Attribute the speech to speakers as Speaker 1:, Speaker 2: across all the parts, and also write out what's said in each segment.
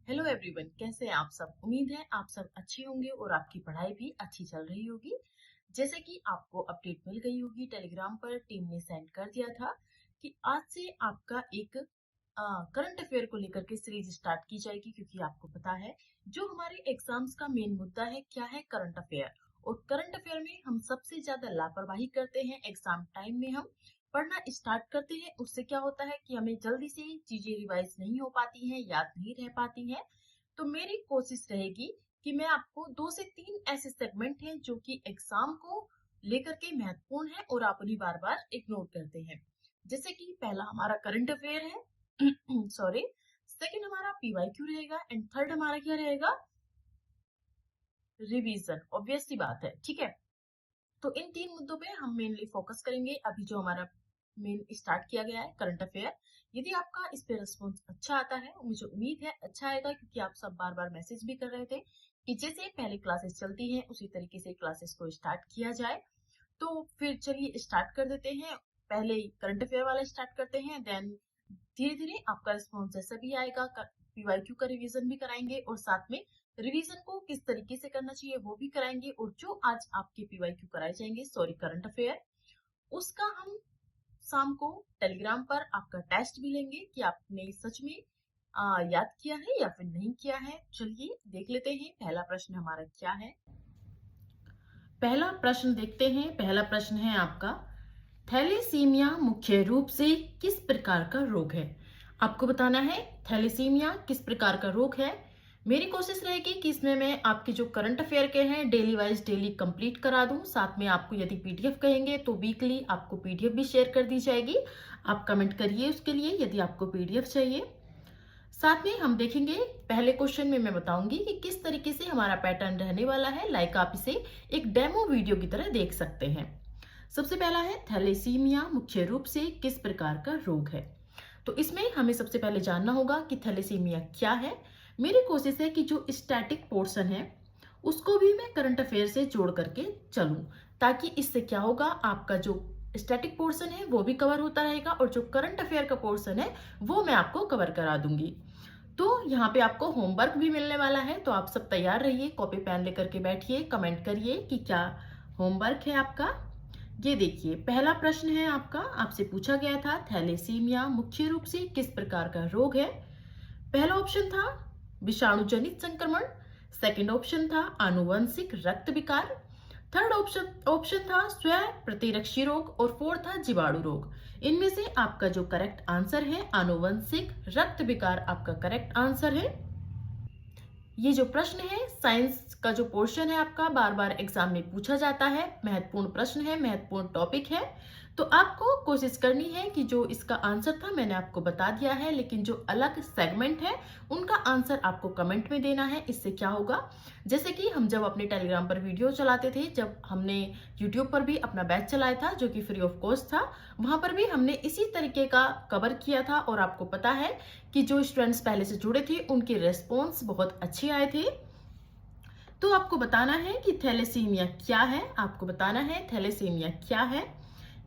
Speaker 1: Hello everyone, कैसे हैं आप सब। उम्मीद है आप सब अच्छे होंगे और आपकी पढ़ाई भी अच्छी चल रही होगी। जैसे कि आपको अपडेट मिल गई होगी, टेलीग्राम पर टीम ने सेंड कर दिया था कि आज से आपका एक करंट अफेयर को लेकर के सीरीज स्टार्ट की जाएगी, क्योंकि आपको पता है जो हमारे एग्जाम्स का मेन मुद्दा है क्या है, करंट अफेयर। और करंट अफेयर में हम सबसे ज्यादा लापरवाही करते हैं। एग्जाम टाइम में हम पढ़ना स्टार्ट करते हैं, उससे क्या होता है कि हमें जल्दी से चीजें रिवाइज नहीं हो पाती हैं, याद नहीं रह पाती हैं। तो मेरी कोशिश रहेगी कि मैं आपको 2 से 3 ऐसे सेगमेंट हैं जो कि एग्जाम को लेकर के महत्वपूर्ण है और आप उन्हें बार बार इग्नोर करते हैं। जैसे कि पहला हमारा करंट अफेयर है सॉरी, सेकंड हमारा पीवाईक्यू रहेगा एंड थर्ड हमारा क्या रहेगा, रिवीजन। ऑब्वियस सी बात है, ठीक है। तो इन 3 मुद्दों पे हम मेनली फोकस करेंगे अभी जो हमारा मेन स्टार्ट किया गया है करंट अफेयर। यदि आपका इस पे रिस्पॉन्स अच्छा आता है, मुझे उम्मीद है अच्छा आएगा, क्योंकि आप सब बार बार मैसेज भी कर रहे थे कि जैसे पहले क्लासेस चलती हैं उसी तरीके से क्लासेस को स्टार्ट किया जाए। तो फिर चलिए स्टार्ट कर देते हैं। पहले करंट अफेयर वाला स्टार्ट करते हैं, देन धीरे धीरे आपका रिस्पॉन्स जैसा भी आएगा पीवाईक्यू का रिवीजन भी कराएंगे और साथ में रिवीजन को किस तरीके से करना चाहिए वो भी कराएंगे। और जो आज आपके पीवाईक्यू कराए जाएंगे, सॉरी करंट अफेयर, उसका हम शाम को टेलीग्राम पर आपका टेस्ट भी लेंगे कि आपने सच में याद किया है या फिर नहीं किया है। चलिए देख लेते हैं पहला प्रश्न हमारा क्या है। पहला प्रश्न देखते हैं। पहला प्रश्न है आपका, थैलेसीमिया मुख्य रूप से किस प्रकार का रोग है। आपको बताना है थैलेसीमिया किस प्रकार का रोग है। मेरी कोशिश रहेगी कि इसमें मैं आपके जो करंट अफेयर के हैं डेली वाइज डेली कंप्लीट करा दूं। साथ में आपको यदि पीडीएफ कहेंगे तो वीकली आपको पीडीएफ भी शेयर कर दी जाएगी। आप कमेंट करिए उसके लिए यदि आपको पीडीएफ चाहिए। साथ में हम देखेंगे पहले क्वेश्चन में मैं बताऊंगी कि किस तरीके से हमारा पैटर्न रहने वाला है। लाइक आप इसे एक डेमो वीडियो की तरह देख सकते हैं। सबसे पहला है थैलेसीमिया मुख्य रूप से किस प्रकार का रोग है। तो इसमें हमें सबसे पहले जानना होगा कि थैलेसीमिया क्या है। मेरी कोशिश है कि जो स्टैटिक पोर्शन है उसको भी मैं करंट अफेयर से जोड़ करके चलूं, ताकि इससे क्या होगा, आपका जो स्टैटिक पोर्शन है वो भी कवर होता रहेगा और जो करंट अफेयर का पोर्शन है वो मैं आपको कवर करा दूंगी। तो यहाँ पे आपको होमवर्क भी मिलने वाला है, तो आप सब तैयार रहिए, कॉपी पेन लेकर के बैठिए, कमेंट करिए कि क्या होमवर्क है आपका। ये देखिए पहला प्रश्न है आपका, आपसे पूछा गया था थैलेसीमिया मुख्य रूप से किस प्रकार का रोग है। पहला ऑप्शन था विषाणु जनित संक्रमण, सेकंड ऑप्शन था आनुवंशिक रक्त विकार, थर्ड ऑप्शन था स्वयं प्रतिरक्षी रोग और फोर्थ था जीवाणु रोग। इनमें से आपका जो करेक्ट आंसर है आनुवंशिक रक्त विकार आपका करेक्ट आंसर है। ये जो प्रश्न है साइंस का जो पोर्शन है आपका बार बार एग्जाम में पूछा जाता है, महत्वपूर्ण प्रश्न है, महत्वपूर्ण टॉपिक है। तो आपको कोशिश करनी है कि जो इसका आंसर था मैंने आपको बता दिया है, लेकिन जो अलग सेगमेंट है उनका आंसर आपको कमेंट में देना है। इससे क्या होगा, जैसे कि हम जब अपने टेलीग्राम पर वीडियो चलाते थे, जब हमने यूट्यूब पर भी अपना बैच चलाया था जो कि फ्री ऑफ कॉस्ट था, वहां पर भी हमने इसी तरीके का कवर किया था। और आपको पता है कि जो स्टूडेंट्स पहले से जुड़े थे उनके रेस्पॉन्स बहुत अच्छे आए थे। तो आपको बताना है कि थैलेसीमिया क्या है, आपको बताना है थैलेसीमिया क्या है,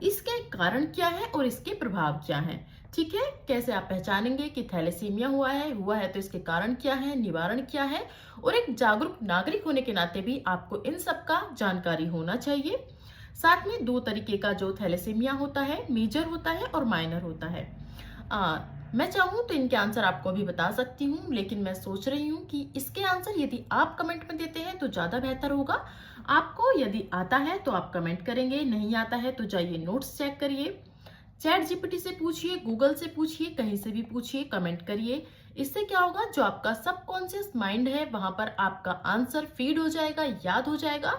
Speaker 1: इसके कारण क्या है और इसके प्रभाव क्या है। ठीक है, कैसे आप पहचानेंगे कि थैलेसीमिया हुआ है तो इसके कारण क्या है, निवारण क्या है। और एक जागरूक नागरिक होने के नाते भी आपको इन सब का जानकारी होना चाहिए। साथ में 2 तरीके का जो थैलेसीमिया होता है, मेजर होता है और माइनर होता है। मैं चाहूँ तो इनके आंसर आपको अभी बता सकती हूँ, लेकिन मैं सोच रही हूँ कि इसके आंसर यदि आप कमेंट में देते हैं तो ज्यादा बेहतर होगा। आपको यदि आता है तो आप कमेंट करेंगे, नहीं आता है तो जाइए नोट्स चेक करिए, चैट जीपीटी से पूछिए, गूगल से पूछिए, कहीं से भी पूछिए, कमेंट करिए। इससे क्या होगा, जो आपका सबकॉन्शियस माइंड है वहां पर आपका आंसर फीड हो जाएगा, याद हो जाएगा।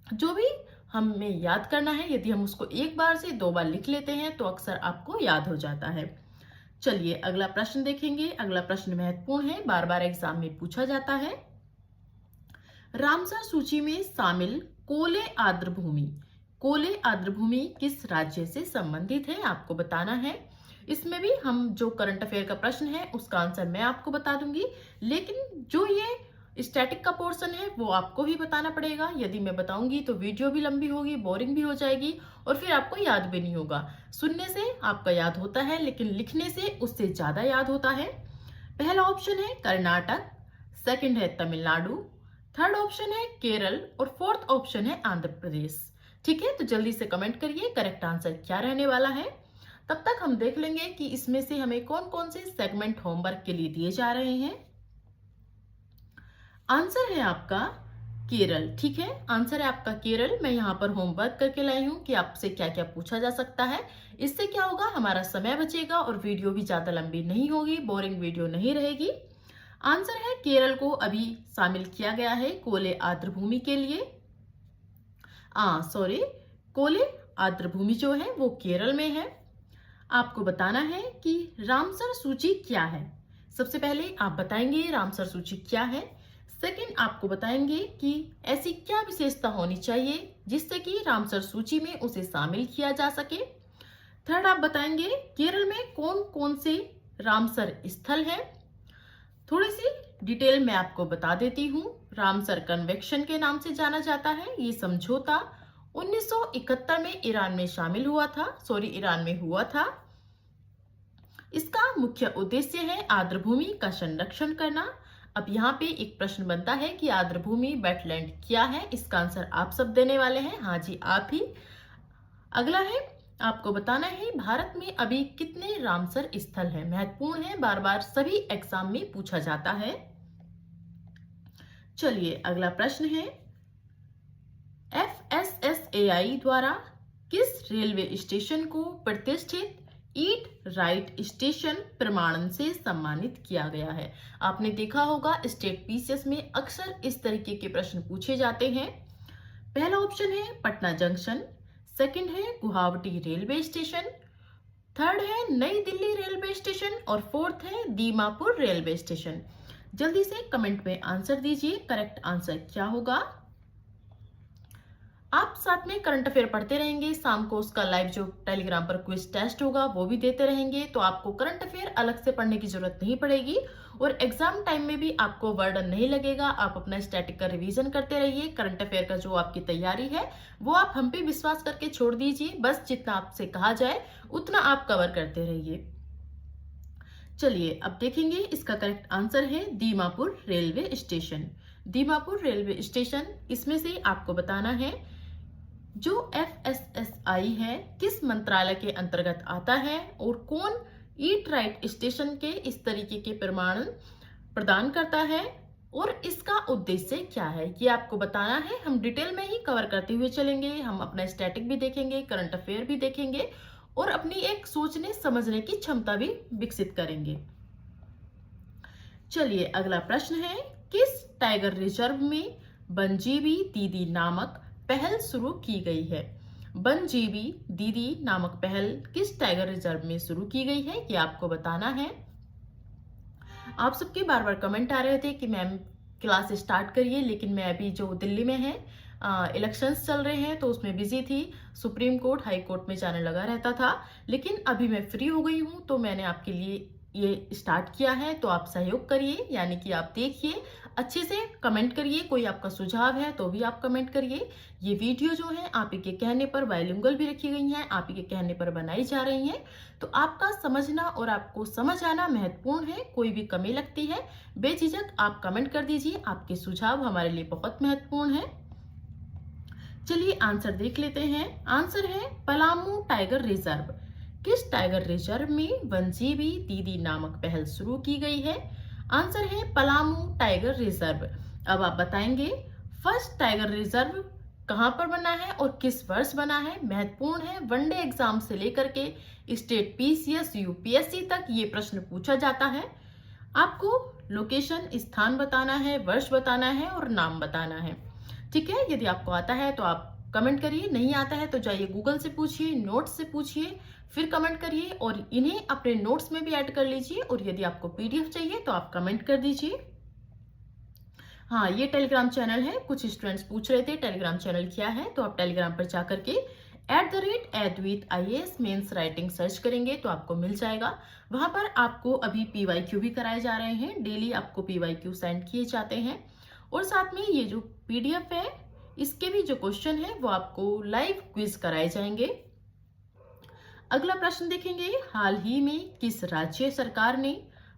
Speaker 1: जो भी हमें याद करना है, यदि हम उसको एक बार से 2 बार लिख लेते हैं तो अक्सर आपको याद हो जाता है। चलिए अगला प्रश्न देखेंगे। अगला प्रश्न महत्वपूर्ण है, बार बार एग्जाम में पूछा जाता है। रामसर सूची में शामिल कोले आर्द्र भूमि किस राज्य से संबंधित है, आपको बताना है। इसमें भी हम जो करंट अफेयर का प्रश्न है उसका आंसर मैं आपको बता दूंगी, लेकिन जो ये स्टैटिक का पोर्शन है वो आपको ही बताना पड़ेगा। यदि मैं बताऊंगी तो वीडियो भी लंबी होगी, बोरिंग भी हो जाएगी और फिर आपको याद भी नहीं होगा। सुनने से आपका याद होता है लेकिन लिखने से उससे ज्यादा याद होता है। पहला ऑप्शन है कर्नाटक, सेकंड है तमिलनाडु, थर्ड ऑप्शन है केरल और फोर्थ ऑप्शन है आंध्र प्रदेश। ठीक है, तो जल्दी से कमेंट करिए करेक्ट आंसर क्या रहने वाला है। तब तक हम देख लेंगे कि इसमें से हमें कौन कौन से सेगमेंट होमवर्क के लिए दिए जा रहे हैं। आंसर है आपका केरल। ठीक है, आंसर है आपका केरल। मैं यहाँ पर होमवर्क करके लाई हूँ कि आपसे क्या क्या पूछा जा सकता है। इससे क्या होगा, हमारा समय बचेगा और वीडियो भी ज्यादा लंबी नहीं होगी, बोरिंग वीडियो नहीं रहेगी। आंसर है केरल को अभी शामिल किया गया है कोले आर्द्रभूमि के लिए। सॉरी, कोले आर्द्रभूमि जो है वो केरल में है। आपको बताना है कि रामसर सूची क्या है। सबसे पहले आप बताएंगे रामसर सूची क्या है। सेकंड, आपको बताएंगे कि ऐसी क्या विशेषता होनी चाहिए जिससे कि रामसर सूची में उसे शामिल किया जा सके। थर्ड, आप बताएंगे केरल में कौन कौन से रामसर स्थल है। थोड़ी सी डिटेल में आपको बता देती हूँ। रामसर कन्वेंशन के नाम से जाना जाता है। ये समझौता 1971 में ईरान में शामिल हुआ था, ईरान में हुआ था। इसका मुख्य उद्देश्य है आर्द्रभूमि का संरक्षण करना। अब यहाँ पे एक प्रश्न बनता है कि आर्द्रभूमि वेटलैंड क्या है। इसका आंसर आप सब देने वाले हैं। हाँ जी, आप ही। अगला है, आपको बताना है भारत में अभी कितने रामसर स्थल हैं। महत्वपूर्ण है, बार बार सभी एग्जाम में पूछा जाता है। चलिए अगला प्रश्न है, FSSAI द्वारा किस रेलवे स्टेशन को प्रतिष्ठित ईट राइट स्टेशन प्रमाणन से सम्मानित किया गया है। आपने देखा होगा स्टेट पीसीएस में अक्सर इस तरीके के प्रश्न पूछे जाते हैं। पहला ऑप्शन है पटना जंक्शन, सेकंड है गुवाहाटी रेलवे स्टेशन, थर्ड है नई दिल्ली रेलवे स्टेशन और फोर्थ है दीमापुर रेलवे स्टेशन। जल्दी से कमेंट में आंसर दीजिए करेक्ट आंसर क्या होगा। आप साथ में करंट अफेयर पढ़ते रहेंगे, शाम को उसका लाइव जो टेलीग्राम पर क्विज टेस्ट होगा वो भी देते रहेंगे, तो आपको करंट अफेयर अलग से पढ़ने की जरूरत नहीं पड़ेगी और एग्जाम टाइम में भी आपको बर्डन नहीं लगेगा। आप अपना स्टैटिक का रिवीजन करते रहिए। करंट अफेयर का जो आपकी तैयारी है वो आप हम पे विश्वास करके छोड़ दीजिए। बस जितना आपसे कहा जाए उतना आप कवर करते रहिए। चलिए अब देखेंगे, इसका करेक्ट आंसर है Dimapur railway station. Dimapur railway station, इसमें से आपको बताना है जो FSSAI है किस मंत्रालय के अंतर्गत आता है और कौन ईट राइट स्टेशन के इस तरीके के प्रमाणन प्रदान करता है और इसका उद्देश्य क्या है, ये आपको बताना है। हम डिटेल में ही कवर करते हुए चलेंगे। हम अपना स्टैटिक भी देखेंगे, करंट अफेयर भी देखेंगे और अपनी एक सोचने समझने की क्षमता भी विकसित करेंगे। चलिए अगला प्रश्न है, किस टाइगर रिजर्व में बनजीबी दीदी नामक पहल शुरू की गई है। बनजीबी दीदी नामक पहल किस टाइगर रिजर्व में शुरू की गई है, ये आपको बताना है। आप सबके बार बार कमेंट आ रहे थे कि मैम क्लास स्टार्ट करिए, लेकिन मैं अभी जो दिल्ली में है इलेक्शंस चल रहे हैं तो उसमें बिजी थी। सुप्रीम कोर्ट हाई कोर्ट में जाने लगा रहता था, लेकिन अभी मैं फ्री हो गई हूँ तो मैंने आपके लिए ये स्टार्ट किया है। तो आप सहयोग करिए, यानी कि आप देखिए, अच्छे से कमेंट करिए। कोई आपका सुझाव है तो भी आप कमेंट करिए। ये वीडियो जो है आप ही के कहने पर बायलिंगुअल भी रखी गई हैं, आप ही के कहने पर बनाई जा रही हैं। तो आपका समझना और आपको समझ आना महत्वपूर्ण है। कोई भी कमी लगती है बेझिझक आप कमेंट कर दीजिए। आपके सुझाव हमारे लिए बहुत महत्वपूर्ण है। चलिए आंसर देख लेते हैं। आंसर है पलामू टाइगर रिजर्व। किस टाइगर रिजर्व में बनजीबी दीदी नामक पहल शुरू की गई है। आंसर है पलामू टाइगर रिजर्व। अब आप बताएंगे फर्स्ट टाइगर रिजर्व कहां पर बना है और किस वर्ष बना है। महत्वपूर्ण है, वनडे एग्जाम से लेकर के स्टेट पीसीएस यूपीएससी तक ये प्रश्न पूछा जाता है। आपको लोकेशन स्थान बताना है, वर्ष बताना है और नाम बताना है। ठीक है, यदि आपको आता है तो आप कमेंट करिए, नहीं आता है तो जाइए गूगल से पूछिए, नोट्स से पूछिए, फिर कमेंट करिए और इन्हें अपने नोट्स में भी ऐड कर लीजिए। और यदि आपको पीडीएफ चाहिए तो आप कमेंट कर दीजिए। हाँ, ये टेलीग्राम चैनल है। कुछ स्टूडेंट्स पूछ रहे थे टेलीग्राम चैनल क्या है, तो आप टेलीग्राम पर जाकर के @advait मेंस राइटिंग सर्च करेंगे तो आपको मिल जाएगा। वहां पर आपको अभी PYQ भी कराए जा रहे हैं। डेली आपको PYQ सेंड किए जाते हैं और साथ में ये जो PDF है इसके भी जो क्वेश्चन है वो आपको लाइव क्विज कराए जाएंगे। अगला प्रश्न देखेंगे, हाल ही में किस राज्य सरकार ने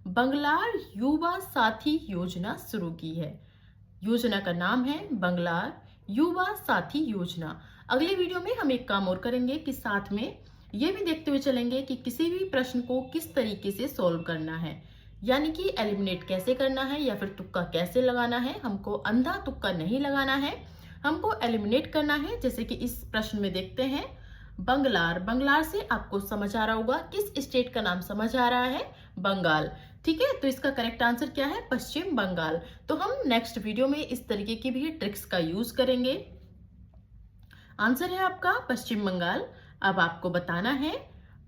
Speaker 1: बंगलार युवा साथी योजना शुरू की है? योजना का नाम है बंगलार युवा साथी योजना। अगले वीडियो में हम एक काम और करेंगे कि साथ में ये भी देखते हुए चलेंगे कि किसी भी प्रश्न को किस तरीके से सॉल्व करना है, यानी कि एलिमिनेट कैसे करना है या फिर तुक्का कैसे लगाना है। हमको अंधा तुक्का नहीं लगाना है, हमको एलिमिनेट करना है। जैसे कि इस प्रश्न में देखते हैं, बंगलार, बंगलार से आपको समझ आ रहा होगा किस स्टेट का नाम समझ आ रहा है? बंगाल। ठीक है, तो इसका करेक्ट आंसर क्या है? पश्चिम बंगाल। तो हम नेक्स्ट वीडियो में इस तरीके की भी ट्रिक्स का यूज करेंगे। आंसर है आपका पश्चिम बंगाल। अब आपको बताना है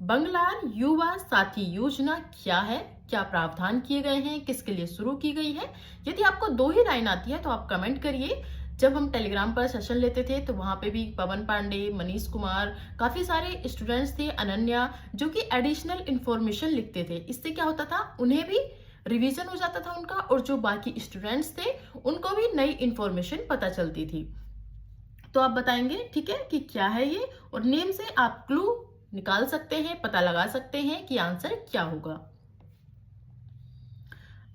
Speaker 1: बंगलार युवा साथी योजना क्या है, क्या प्रावधान किए गए हैं, किसके लिए शुरू की गई है। यदि आपको 2 ही लाइन आती है तो आप कमेंट करिए। जब हम टेलीग्राम पर सेशन लेते थे तो वहां पे भी पवन पांडे, मनीष कुमार, काफी सारे स्टूडेंट्स थे, अनन्या, जो कि एडिशनल इंफॉर्मेशन लिखते थे। इससे क्या होता था, उन्हें भी रिवीजन हो जाता था उनका, और जो बाकी स्टूडेंट्स थे उनको भी नई इंफॉर्मेशन पता चलती थी। तो आप बताएंगे, ठीक है, कि क्या है ये, और नेम से आप क्लू निकाल सकते हैं, पता लगा सकते हैं कि आंसर क्या होगा।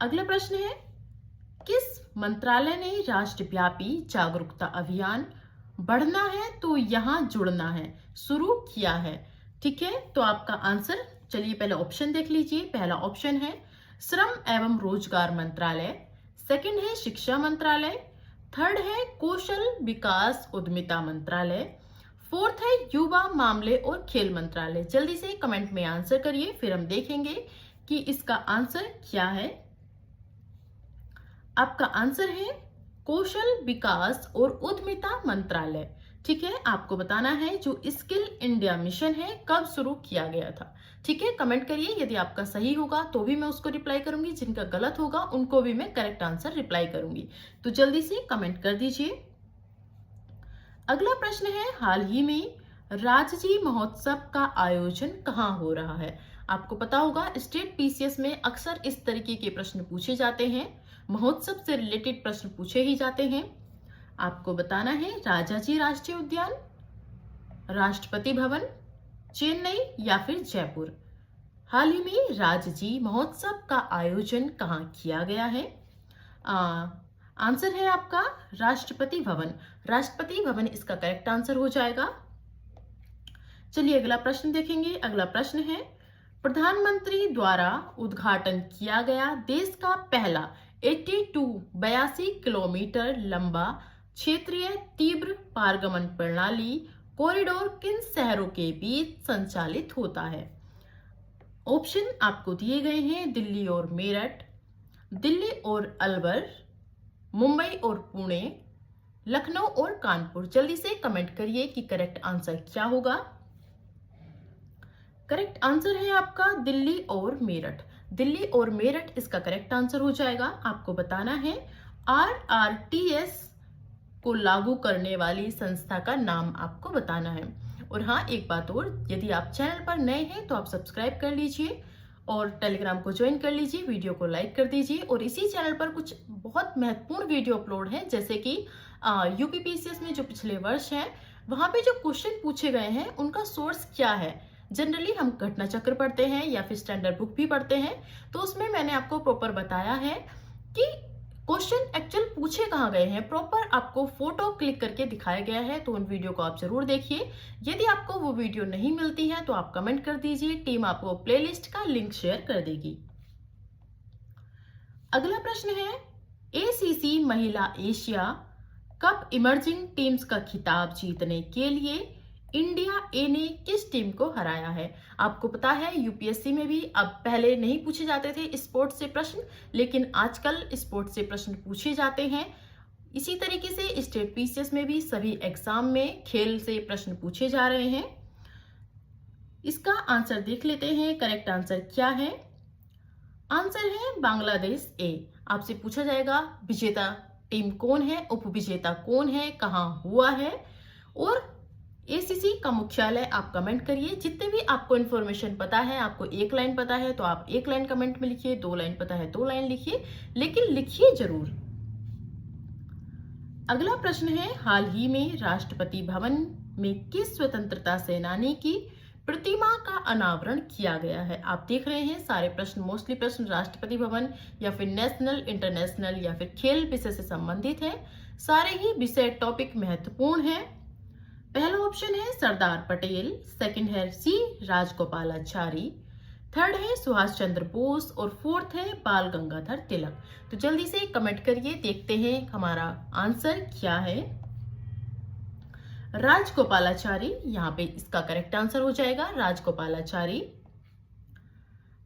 Speaker 1: अगला प्रश्न है, किस मंत्रालय ने राष्ट्रव्यापी जागरूकता अभियान बढ़ना है तो यहां जुड़ना है शुरू किया है? ठीक है, तो आपका आंसर, चलिए पहले ऑप्शन देख लीजिए। पहला ऑप्शन है श्रम एवं रोजगार मंत्रालय, सेकंड है शिक्षा मंत्रालय, थर्ड है कौशल विकास उद्यमिता मंत्रालय, फोर्थ है युवा मामले और खेल मंत्रालय। जल्दी से कमेंट में आंसर करिए, फिर हम देखेंगे कि इसका आंसर क्या है। आपका आंसर है कौशल विकास और उद्यमिता मंत्रालय। ठीक है, आपको बताना है जो स्किल इंडिया मिशन है कब शुरू किया गया था। ठीक है, कमेंट करिए। यदि आपका सही होगा तो भी मैं उसको रिप्लाई करूंगी, जिनका गलत होगा उनको भी मैं करेक्ट आंसर रिप्लाई करूंगी। तो जल्दी से कमेंट कर दीजिए। अगला प्रश्न है, हाल ही में राजजी महोत्सव का आयोजन कहाँ हो रहा है? आपको पता होगा स्टेट पीसीएस में अक्सर इस तरीके के प्रश्न पूछे जाते हैं, महोत्सव से रिलेटेड प्रश्न पूछे ही जाते हैं। आपको बताना है राजाजी राष्ट्रीय उद्यान, राष्ट्रपति भवन, चेन्नई या फिर जयपुर। हाल ही में राजजी महोत्सव का आयोजन कहाँ किया गया है? आंसर है आपका राष्ट्रपति भवन। राष्ट्रपति भवन इसका करेक्ट आंसर हो जाएगा। चलिए अगला प्रश्न देखेंगे। अगला प्रश्न है, प्रधानमंत्री द्वारा उद्घाटन किया गया देश का पहला 82 किलोमीटर लंबा क्षेत्रीय तीव्र पारगमन प्रणाली कॉरिडोर किन शहरों के बीच संचालित होता है? ऑप्शन आपको दिए गए हैं दिल्ली और मेरठ, दिल्ली और अलवर, मुंबई और पुणे, लखनऊ और कानपुर। जल्दी से कमेंट करिए कि करेक्ट आंसर क्या होगा। करेक्ट आंसर है आपका दिल्ली और मेरठ। दिल्ली और मेरठ इसका करेक्ट आंसर हो जाएगा। आपको बताना है आरआरटीएस को लागू करने वाली संस्था का नाम आपको बताना है। और हाँ, एक बात और, यदि आप चैनल पर नए हैं तो आप सब्सक्राइब कर लीजिए और टेलीग्राम को ज्वाइन कर लीजिए, वीडियो को लाइक कर दीजिए। और इसी चैनल पर कुछ बहुत महत्वपूर्ण वीडियो अपलोड है, जैसे कि यूपीपीसीएस में जो पिछले वर्ष है वहां पे जो क्वेश्चन पूछे गए हैं उनका सोर्स क्या है। जनरली हम घटना चक्र पढ़ते हैं या फिर स्टैंडर्ड बुक भी पढ़ते हैं, तो उसमें मैंने आपको प्रॉपर बताया है कि क्वेश्चन एक्चुअल पूछे कहाँ गए हैं, प्रॉपर आपको फोटो क्लिक करके दिखाया गया है। तो उन वीडियो को आप जरूर देखिए। यदि आपको वो वीडियो नहीं मिलती है तो आप कमेंट कर दीजिए, टीम आपको प्लेलिस्ट का लिंक शेयर कर देगी। अगला प्रश्न है, एसीसी महिला एशिया कप इमर्जिंग टीम्स का खिताब जीतने के लिए इंडिया ए ने किस टीम को हराया है? आपको पता है यूपीएससी में भी अब पहले नहीं पूछे जाते थे स्पोर्ट्स से प्रश्न, लेकिन आजकल स्पोर्ट्स से प्रश्न पूछे जाते हैं। इसी तरीके से स्टेट पीसीएस में भी सभी एग्जाम में खेल से प्रश्न पूछे जा रहे हैं। इसका आंसर देख लेते हैं, करेक्ट आंसर क्या है। आंसर है बांग्लादेश ए। आपसे पूछा जाएगा विजेता टीम कौन है, उपविजेता कौन है, कहां हुआ है, और एसीसी का मुख्यालय आप कमेंट करिए। जितने भी आपको इन्फॉर्मेशन पता है, आपको एक लाइन पता है तो आप एक लाइन कमेंट में लिखिए, 2 लाइन पता है 2 लाइन लिखिए, लेकिन लिखिए जरूर। अगला प्रश्न है, हाल ही में राष्ट्रपति भवन में किस स्वतंत्रता सेनानी की प्रतिमा का अनावरण किया गया है? आप देख रहे हैं सारे प्रश्न मोस्टली प्रश्न राष्ट्रपति भवन या फिर नेशनल, इंटरनेशनल या फिर खेल विषय से संबंधित है। सारे ही विषय टॉपिक महत्वपूर्ण है। पहला ऑप्शन है सरदार पटेल, सेकंड है सी राजगोपालाचारी, थर्ड है सुभाष चंद्र बोस और फोर्थ है बाल गंगाधर तिलक। तो जल्दी से कमेंट करिए, देखते हैं हमारा आंसर क्या है। राजगोपालाचारी, यहाँ पे इसका करेक्ट आंसर हो जाएगा राजगोपालाचारी।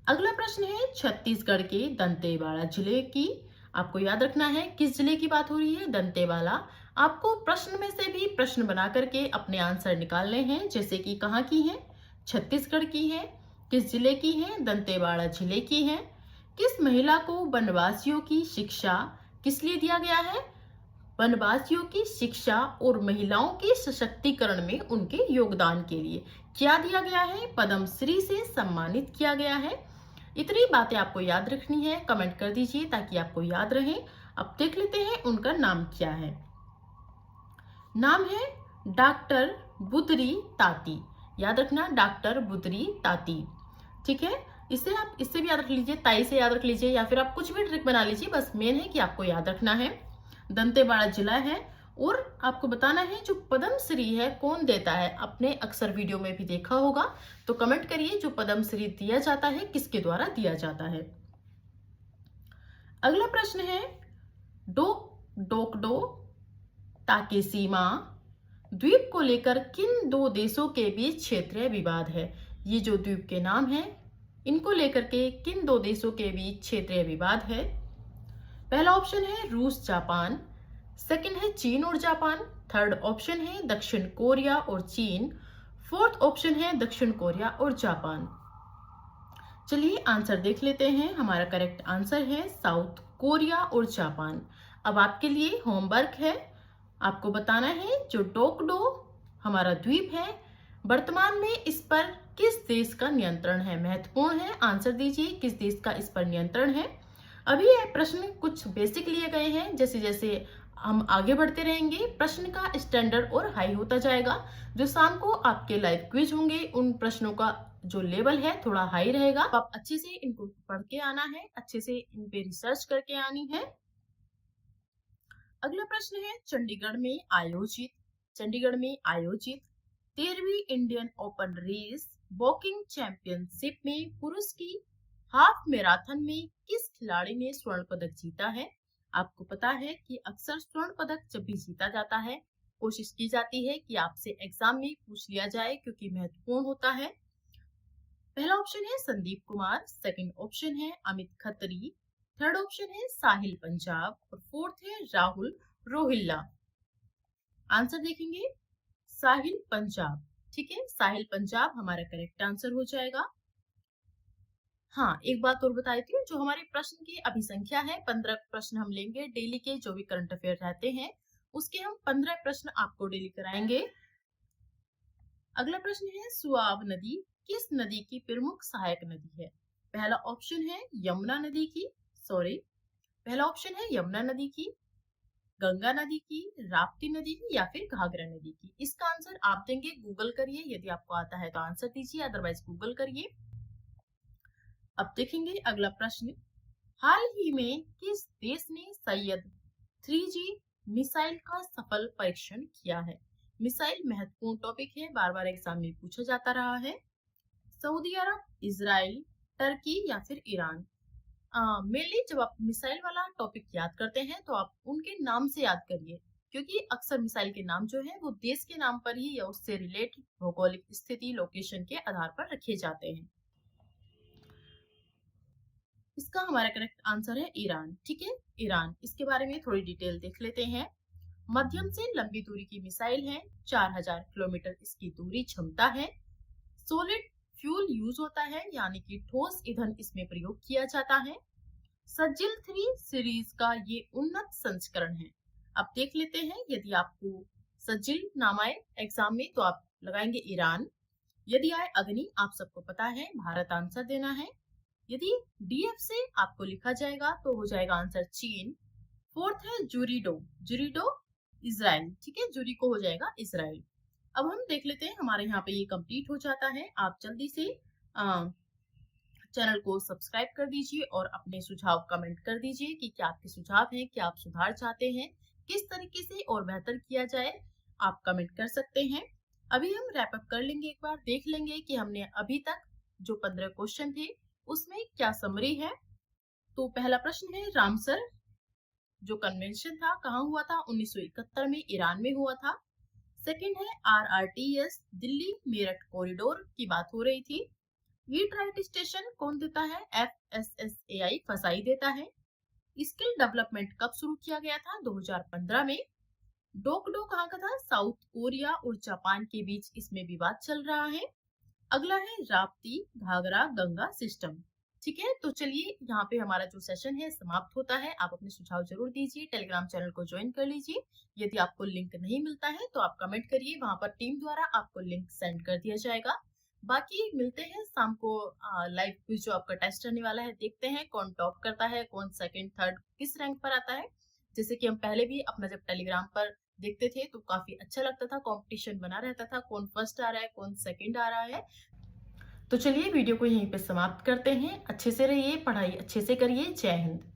Speaker 1: अगला प्रश्न है छत्तीसगढ़ के दंतेवाड़ा जिले की। आपको याद रखना है किस जिले की बात हो रही है, दंतेवाड़ा। आपको प्रश्न में से भी प्रश्न बना करके अपने आंसर निकालने हैं, जैसे कि कहाँ की है, छत्तीसगढ़ की है, किस जिले की है, दंतेवाड़ा जिले की है। किस महिला को वनवासियों की शिक्षा किस लिए दिया गया है? वनवासियों की शिक्षा और महिलाओं के सशक्तिकरण में उनके योगदान के लिए क्या दिया गया है? पद्म श्री से सम्मानित किया गया है। इतनी बातें आपको याद रखनी है, कमेंट कर दीजिए ताकि आपको याद रहे। अब देख लेते हैं उनका नाम क्या है। नाम है डॉक्टर बुदरी ताती। याद रखना, डॉक्टर बुदरी ताती। ठीक है, इसे आप इससे भी याद रख लीजिए, ताई से याद रख लीजिए, या फिर आप कुछ भी ट्रिक बना लीजिए, बस मेन है कि आपको याद रखना है। दंतेवाड़ा जिला है। और आपको बताना है जो पद्म श्री है कौन देता है, अपने अक्सर वीडियो में भी देखा होगा। तो कमेंट करिए जो पद्म श्री दिया जाता है किसके द्वारा दिया जाता है। अगला प्रश्न है डोकडो ताकेसीमा द्वीप को लेकर किन दो देशों के बीच क्षेत्रीय विवाद है? ये जो द्वीप के नाम है इनको लेकर के किन दो देशों के बीच क्षेत्रीय विवाद है? पहला ऑप्शन है रूस जापान, सेकंड है चीन और जापान, थर्ड ऑप्शन है दक्षिण कोरिया और चीन, फोर्थ ऑप्शन है दक्षिण कोरिया और जापान। चलिए आंसर देख लेते हैं। हमारा करेक्ट आंसर है साउथ कोरिया और जापान। अब आपके लिए होमवर्क है, आपको बताना है जो डोकडो हमारा द्वीप है वर्तमान में इस पर किस देश का नियंत्रण है। महत्वपूर्ण है, आंसर दीजिए किस देश का इस पर नियंत्रण है। अभी ये प्रश्न कुछ बेसिक लिए गए हैं, जैसे जैसे हम आगे बढ़ते रहेंगे प्रश्न का स्टैंडर्ड और हाई होता जाएगा। जो शाम को आपके लाइव क्विज होंगे उन प्रश्नों का जो लेवल है थोड़ा हाई रहेगा। आप अच्छे से इनको पढ़ के आना है, अच्छे से इन पे रिसर्च करके आनी है। अगला प्रश्न है चंडीगढ़ में आयोजित 13वीं Indian open race walking championship में पुरुष की हाफ मैराथन में किस खिलाड़ी ने स्वर्ण पदक जीता है? आपको पता है कि अक्सर स्वर्ण पदक जब भी जीता जाता है कोशिश की जाती है कि आपसे एग्जाम में पूछ लिया जाए, क्योंकि महत्वपूर्ण होता है। पहला ऑप्शन है संदीप कुमार, सेकंड ऑप्शन है अमित खत्री, थर्ड ऑप्शन है साहिल पंजाब और फोर्थ है राहुल रोहिल्ला। आंसर देखेंगे साहिल पंजाब। ठीक है, साहिल पंजाब हमारा करेक्ट आंसर हो जाएगा। हाँ, एक बात और बता देती हूँ, जो हमारे प्रश्न की अभी संख्या है 15 प्रश्न हम लेंगे डेली के, जो भी करंट अफेयर रहते हैं उसके हम 15 प्रश्न आपको डेली कराएंगे। अगला प्रश्न है सुआब नदी किस नदी की प्रमुख सहायक नदी है? पहला ऑप्शन है यमुना नदी की, पहला ऑप्शन है यमुना नदी की, गंगा नदी की, राप्ती नदी की या फिर घाघरा नदी की। इसका आंसर आप देंगे, गूगल करिए, यदि आपको आता है तो आंसर दीजिए, अदरवाइज गूगल करिए। अब देखेंगे अगला प्रश्न, हाल ही में किस देश ने सैयद 3G मिसाइल का सफल परीक्षण किया है? मिसाइल महत्वपूर्ण टॉपिक है, बार बार एग्जाम में पूछा जाता रहा है। सऊदी अरब, इजराइल, टर्की या फिर ईरान। मेनली जब आप मिसाइल वाला टॉपिक याद करते हैं तो आप उनके नाम से याद करिए, क्योंकि अक्सर मिसाइल के नाम जो है वो देश के नाम पर ही या उससे रिलेटेड भौगोलिक स्थिति लोकेशन के आधार पर रखे जाते हैं। इसका हमारा करेक्ट आंसर है ईरान। ठीक है, ईरान। इसके बारे में थोड़ी डिटेल देख लेते हैं। मध्यम से लंबी दूरी की मिसाइल है, 4000 किलोमीटर इसकी दूरी क्षमता है। सॉलिड फ्यूल यूज होता है, यानी कि ठोस ईंधन इसमें प्रयोग किया जाता है। सजिल 3 सीरीज का ये उन्नत संस्करण है। अब देख लेते हैं, यदि आपको सजिल नाम आए एग्जाम में तो आप लगाएंगे ईरान, यदि आए अग्नि आप सबको पता है भारत आंसर देना है। यदि डीएफ से आपको लिखा जाएगा तो हो जाएगा आंसर चीन। फोर्थ है जुरिडो, जुरिडो इजराइल। ठीक है, जुरी को हो जाएगा इजराइल। अब हम देख लेते हैं, हमारे यहाँ पे ये कंप्लीट हो जाता है। आप जल्दी से चैनल को सब्सक्राइब कर दीजिए और अपने सुझाव कमेंट कर दीजिए कि क्या आपके सुझाव हैं, क्या आप सुधार चाहते हैं, किस तरीके से और बेहतर किया जाए, आप कमेंट कर सकते हैं। अभी हम रैप अप कर लेंगे, एक बार देख लेंगे कि हमने अभी तक जो 15 क्वेश्चन थे उसमें क्या समरी है। तो पहला प्रश्न है, रामसर जो कन्वेंशन था कहाँ हुआ था? 1971 में ईरान में हुआ था। सेकंड है, RRTS दिल्ली मेरठ कॉरिडोर की बात हो रही थी। हीट राइट स्टेशन कौन देता है? FSSAI फसाई देता है। स्किल डेवलपमेंट कब शुरू किया गया था? 2015 में। डोकडो कहाँ का था? साउथ कोरिया और जापान के बीच इसमें विवाद चल रहा है। अगला है राप्ती घाघरा गंगा सिस्टम। ठीक है, तो चलिए यहाँ पे हमारा जो सेशन है समाप्त होता है। आप अपने सुझाव जरूर दीजिए, टेलीग्राम चैनल को ज्वाइन कर लीजिए। यदि आपको लिंक नहीं मिलता है तो आप कमेंट करिए, वहां पर टीम द्वारा आपको लिंक सेंड कर दिया जाएगा। बाकी मिलते हैं शाम को लाइव क्विज जो आपका टेस्ट रहने वाला है। देखते हैं कौन टॉप करता है, कौन सेकंड थर्ड किस रैंक पर आता है। जैसे कि हम पहले भी अपना जब टेलीग्राम पर देखते थे तो काफी अच्छा लगता था, कंपटीशन बना रहता था, कौन फर्स्ट आ रहा है, कौन सेकंड आ रहा है। तो चलिए वीडियो को यहीं पे समाप्त करते हैं। अच्छे से रहिए, पढ़ाई अच्छे से करिए। जय हिंद।